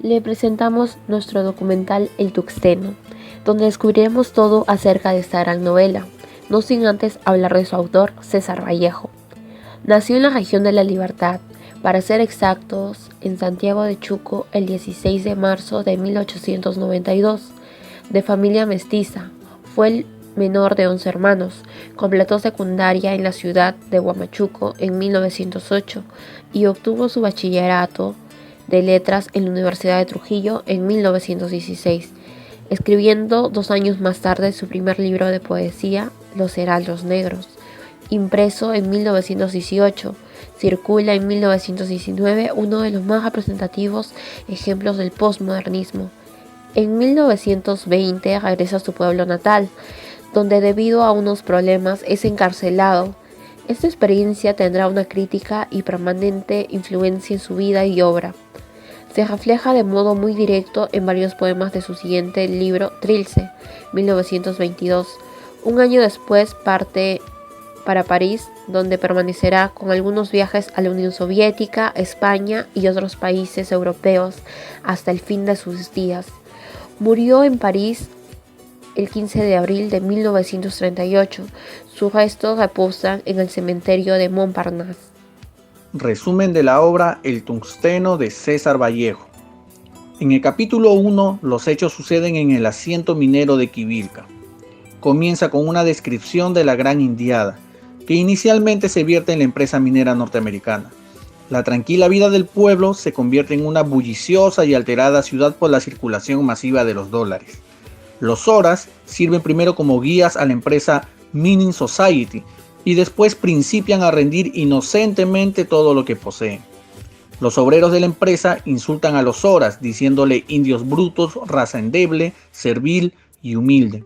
le presentamos nuestro documental El Tuxteno, donde descubriremos todo acerca de esta gran novela, no sin antes hablar de su autor, César Vallejo. Nació en la región de La Libertad, para ser exactos, en Santiago de Chuco el 16 de marzo de 1892, de familia mestiza. Fue el menor de 11 hermanos. Completó secundaria en la ciudad de Huamachuco en 1908 y obtuvo su bachillerato de letras en la Universidad de Trujillo en 1916, escribiendo 2 años más tarde su primer libro de poesía, Los Heraldos Negros, impreso en 1918. Circula en 1919 uno de los más representativos ejemplos del posmodernismo. En 1920 regresa a su pueblo natal, donde debido a unos problemas es encarcelado. Esta experiencia tendrá una crítica y permanente influencia en su vida y obra. Se refleja de modo muy directo en varios poemas de su siguiente libro, Trilce, 1922. Un año después parte para París, donde permanecerá con algunos viajes a la Unión Soviética, España y otros países europeos hasta el fin de sus días. Murió en París el 15 de abril de 1938. Sus restos reposan en el cementerio de Montparnasse. Resumen de la obra El Tuxteno de César Vallejo. En el capítulo 1, los hechos suceden en el asiento minero de Quivilca. Comienza con una descripción de la Gran Indiada, que inicialmente se vierte en la empresa minera norteamericana. La tranquila vida del pueblo se convierte en una bulliciosa y alterada ciudad por la circulación masiva de los dólares. Los Horas sirven primero como guías a la empresa Mining Society y después principian a rendir inocentemente todo lo que poseen. Los obreros de la empresa insultan a los Horas diciéndole indios brutos, raza endeble, servil y humilde.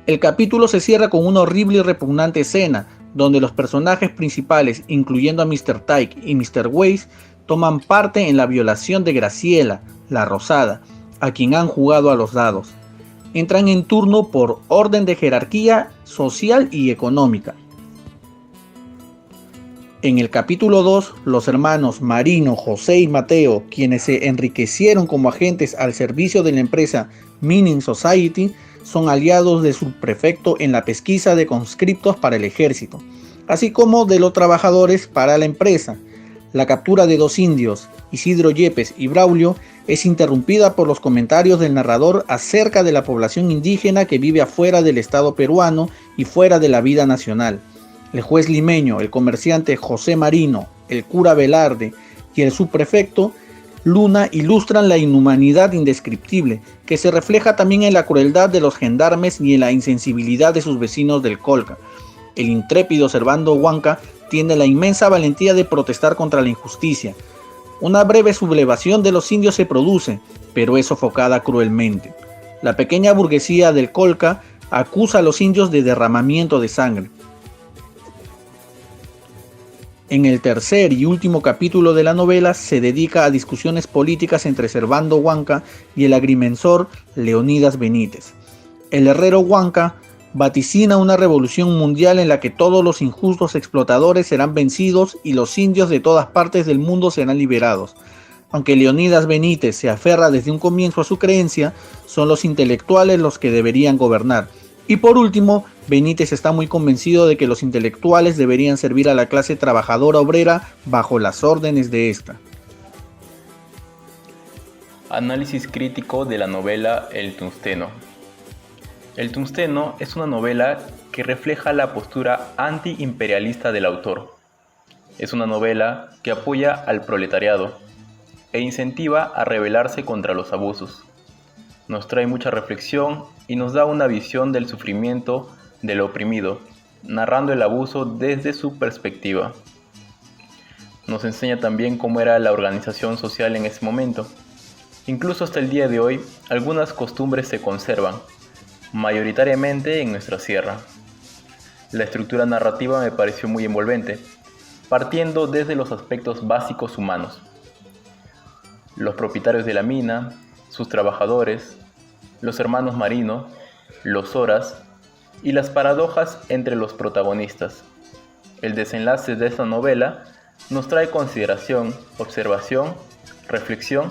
El capítulo se cierra con una horrible y repugnante escena donde los personajes principales, incluyendo a Mr. Tyke y Mr. Weiss, toman parte en la violación de Graciela, la Rosada, a quien han jugado a los dados. Entran en turno por orden de jerarquía social y económica. En el capítulo 2, los hermanos Marino, José y Mateo, quienes se enriquecieron como agentes al servicio de la empresa Mining Society, son aliados de su prefecto en la pesquisa de conscriptos para el ejército, así como de los trabajadores para la empresa. La captura de 2 indios, Isidro Yepes y Braulio, es interrumpida por los comentarios del narrador acerca de la población indígena que vive afuera del Estado peruano y fuera de la vida nacional. El juez limeño, el comerciante José Marino, el cura Velarde y el subprefecto Luna ilustran la inhumanidad indescriptible, que se refleja también en la crueldad de los gendarmes y en la insensibilidad de sus vecinos del Colca. El intrépido Servando Huanca tiene la inmensa valentía de protestar contra la injusticia. Una breve sublevación de los indios se produce, pero es sofocada cruelmente. La pequeña burguesía del Colca acusa a los indios de derramamiento de sangre. En el tercer y último capítulo de la novela se dedica a discusiones políticas entre Servando Huanca y el agrimensor Leonidas Benítez. El herrero Huanca vaticina una revolución mundial en la que todos los injustos explotadores serán vencidos y los indios de todas partes del mundo serán liberados. Aunque Leonidas Benítez se aferra desde un comienzo a su creencia, son los intelectuales los que deberían gobernar. Y por último, Benítez está muy convencido de que los intelectuales deberían servir a la clase trabajadora obrera bajo las órdenes de esta. Análisis crítico de la novela El Tuxteno. El Tuxteno es una novela que refleja la postura antiimperialista del autor. Es una novela que apoya al proletariado e incentiva a rebelarse contra los abusos. Nos trae mucha reflexión y nos da una visión del sufrimiento del oprimido, narrando el abuso desde su perspectiva. Nos enseña también cómo era la organización social en ese momento. Incluso hasta el día de hoy, algunas costumbres se conservan, mayoritariamente en nuestra sierra. La estructura narrativa me pareció muy envolvente, partiendo desde los aspectos básicos humanos. Los propietarios de la mina, sus trabajadores, los hermanos Marino, los Horas y las paradojas entre los protagonistas. El desenlace de esta novela nos trae consideración, observación, reflexión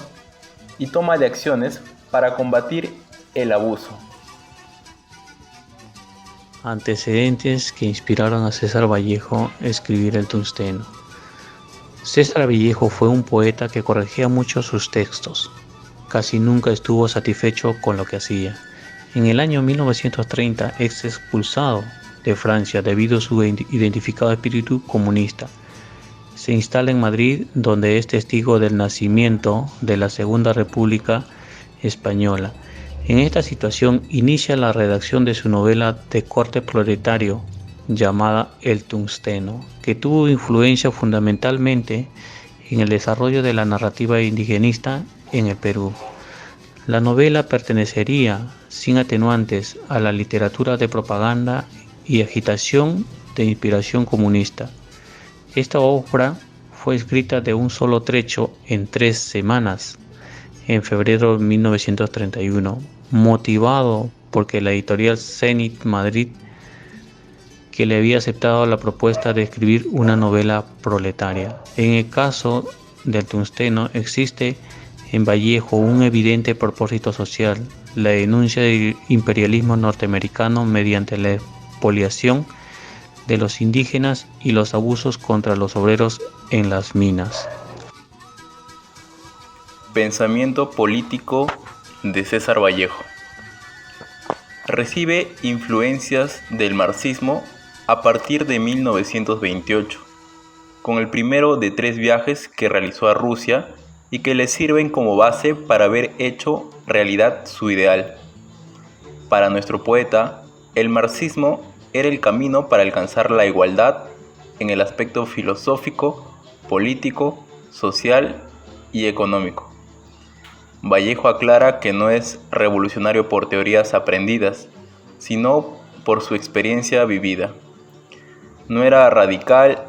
y toma de acciones para combatir el abuso. Antecedentes que inspiraron a César Vallejo a escribir El Tungsteno. César Vallejo fue un poeta que corregía mucho sus textos. Casi nunca estuvo satisfecho con lo que hacía. En el año 1930 es expulsado de Francia debido a su identificado espíritu comunista. Se instala en Madrid, donde es testigo del nacimiento de la Segunda República Española. En esta situación inicia la redacción de su novela de corte proletario llamada El Tungsteno, que tuvo influencia fundamentalmente en el desarrollo de la narrativa indigenista en el Perú. La novela pertenecería, sin atenuantes, a la literatura de propaganda y agitación de inspiración comunista. Esta obra fue escrita de un solo trecho en 3 semanas, en febrero de 1931, motivado porque la editorial Zenit Madrid, que le había aceptado la propuesta de escribir una novela proletaria. En el caso del Tungsteno existe en Vallejo un evidente propósito social, la denuncia del imperialismo norteamericano mediante la expoliación de los indígenas y los abusos contra los obreros en las minas. Pensamiento político de César Vallejo. Recibe influencias del marxismo a partir de 1928, con el primero de 3 viajes que realizó a Rusia y que le sirven como base para haber hecho realidad su ideal. Para nuestro poeta, el marxismo era el camino para alcanzar la igualdad en el aspecto filosófico, político, social y económico. Vallejo aclara que no es revolucionario por teorías aprendidas, sino por su experiencia vivida. No era radical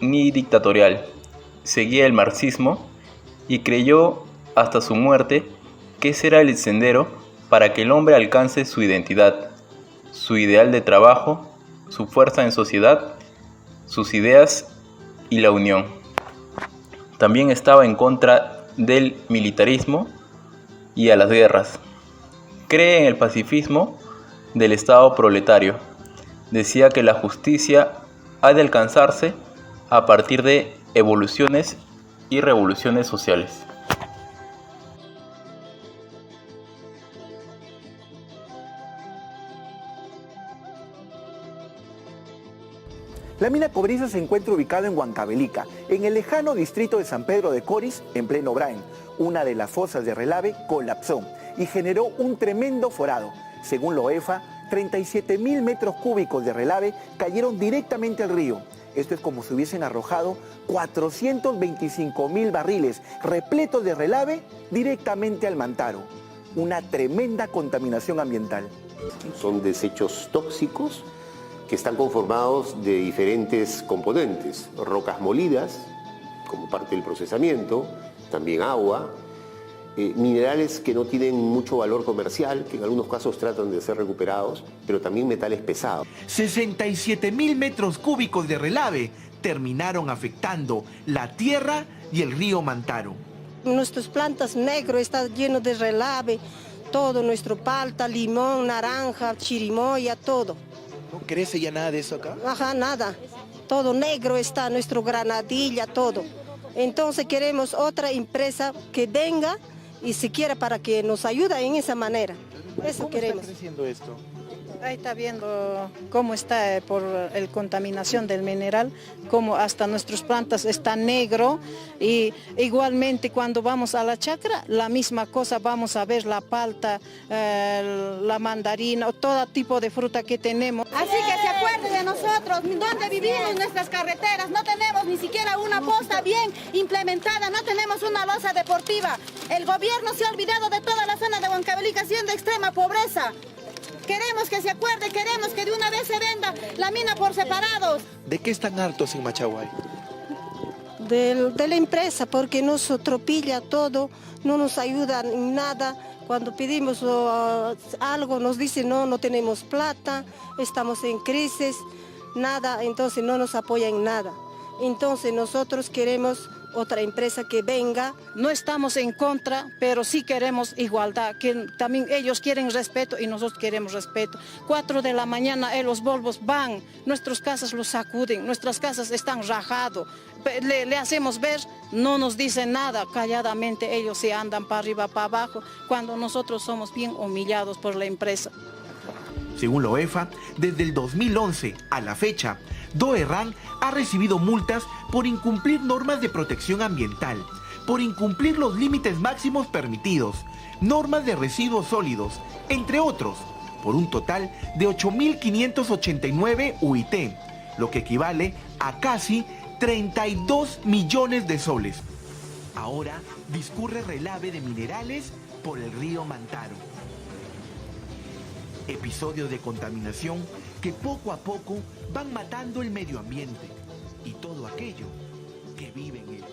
ni dictatorial, seguía el marxismo y creyó hasta su muerte que ese era el sendero para que el hombre alcance su identidad, su ideal de trabajo, su fuerza en sociedad, sus ideas y la unión. También estaba en contra del militarismo y a las guerras. Cree en el pacifismo del Estado proletario. Decía que la justicia ha de alcanzarse a partir de evoluciones y revoluciones sociales. La mina cobriza se encuentra ubicada en Huancavelica, en el lejano distrito de San Pedro de Coris, en pleno Brain. Una de las fosas de relave colapsó y generó un tremendo forado. Según la OEFA, 37.000 metros cúbicos de relave cayeron directamente al río. Esto es como si hubiesen arrojado 425.000 barriles repletos de relave directamente al Mantaro. Una tremenda contaminación ambiental. Son desechos tóxicos que están conformados de diferentes componentes, rocas molidas, como parte del procesamiento, también agua, minerales que no tienen mucho valor comercial, que en algunos casos tratan de ser recuperados, pero también metales pesados. 67.000 metros cúbicos de relave terminaron afectando la tierra y el río Mantaro. Nuestras plantas negro está lleno de relave, todo, nuestro palta, limón, naranja, chirimoya, todo. ¿No crece ya nada de eso acá? Ajá, nada. Todo negro está, nuestro granadilla, todo. Entonces queremos otra empresa que venga y siquiera para que nos ayude en esa manera. Eso queremos. ¿Cómo está creciendo esto? Ahí está viendo cómo está por la contaminación del mineral, cómo hasta nuestras plantas están negro, y igualmente cuando vamos a la chacra, la misma cosa, vamos a ver la palta, la mandarina, todo tipo de fruta que tenemos. Así que se acuerden de nosotros, donde vivimos, nuestras carreteras, no tenemos ni siquiera una posta bien implementada, no tenemos una losa deportiva. El gobierno se ha olvidado de toda la zona de Huancavelica, siendo extrema pobreza. Queremos que se acuerde, queremos que de una vez se venda la mina por separados. ¿De qué están hartos en Machaguay? De la empresa, porque nos atropilla todo, no nos ayuda en nada. Cuando pedimos algo nos dicen no tenemos plata, estamos en crisis, nada, entonces no nos apoyan en nada. Entonces nosotros queremos otra empresa que venga. No estamos en contra, pero sí queremos igualdad, que también ellos quieren respeto y nosotros queremos respeto. 4 de la mañana los Volvos van, nuestras casas los sacuden, nuestras casas están rajadas. Le hacemos ver, no nos dicen nada, calladamente ellos se andan para arriba, para abajo, cuando nosotros somos bien humillados por la empresa. Según la OEFA, desde el 2011 a la fecha, Doerran ha recibido multas por incumplir normas de protección ambiental, por incumplir los límites máximos permitidos, normas de residuos sólidos, entre otros, por un total de 8.589 UIT, lo que equivale a casi 32 millones de soles. Ahora discurre relave de minerales por el río Mantaro. Episodios de contaminación que poco a poco van matando el medio ambiente y todo aquello que vive en él.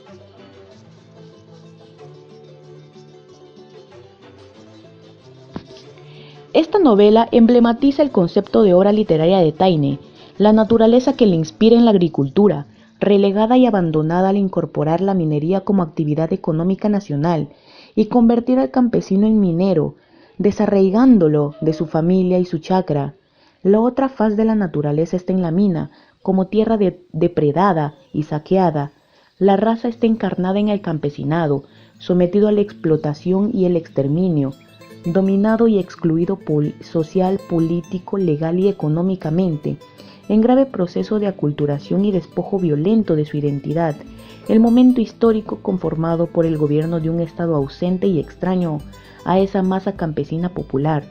Esta novela emblematiza el concepto de obra literaria de Taine, la naturaleza que le inspira en la agricultura, relegada y abandonada al incorporar la minería como actividad económica nacional y convertir al campesino en minero, desarraigándolo de su familia y su chacra. La otra faz de la naturaleza está en la mina, como tierra depredada y saqueada. La raza está encarnada en el campesinado, sometido a la explotación y el exterminio, dominado y excluido social, político, legal y económicamente, en grave proceso de aculturación y despojo violento de su identidad. El momento histórico conformado por el gobierno de un Estado ausente y extraño a esa masa campesina popular,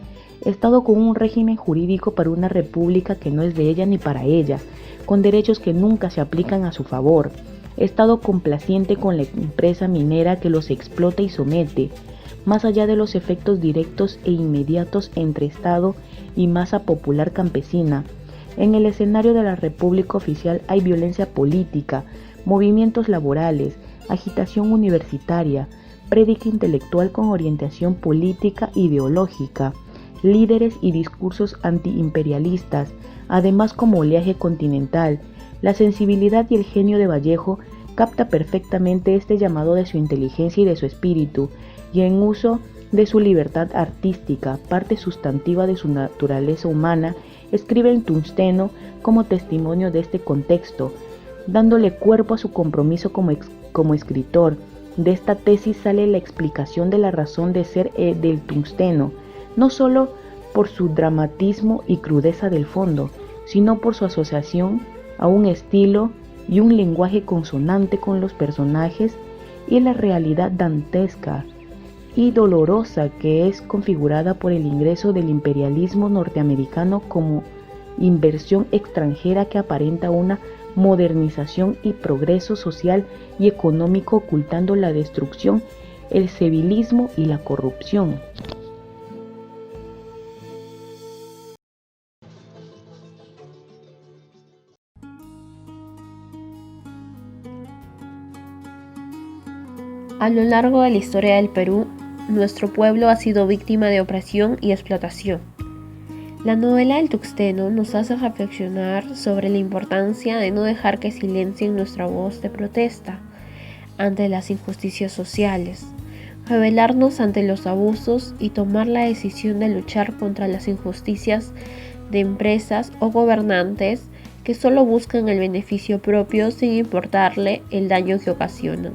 Estado con un régimen jurídico para una república que no es de ella ni para ella, con derechos que nunca se aplican a su favor, Estado complaciente con la empresa minera que los explota y somete, más allá de los efectos directos e inmediatos entre Estado y masa popular campesina. En el escenario de la República Oficial hay violencia política, movimientos laborales, agitación universitaria, prédica intelectual con orientación política e ideológica, líderes y discursos antiimperialistas, además como oleaje continental. La sensibilidad y el genio de Vallejo capta perfectamente este llamado de su inteligencia y de su espíritu, y en uso de su libertad artística, parte sustantiva de su naturaleza humana, escribe el Tungsteno como testimonio de este contexto, dándole cuerpo a su compromiso como escritor. De esta tesis sale la explicación de la razón de ser del Tungsteno, no solo por su dramatismo y crudeza del fondo, sino por su asociación a un estilo y un lenguaje consonante con los personajes y la realidad dantesca y dolorosa que es configurada por el ingreso del imperialismo norteamericano como inversión extranjera que aparenta una modernización y progreso social y económico, ocultando la destrucción, el civilismo y la corrupción. A lo largo de la historia del Perú, nuestro pueblo ha sido víctima de opresión y explotación. La novela del Tungsteno nos hace reflexionar sobre la importancia de no dejar que silencien nuestra voz de protesta ante las injusticias sociales, rebelarnos ante los abusos y tomar la decisión de luchar contra las injusticias de empresas o gobernantes que solo buscan el beneficio propio sin importarle el daño que ocasionan.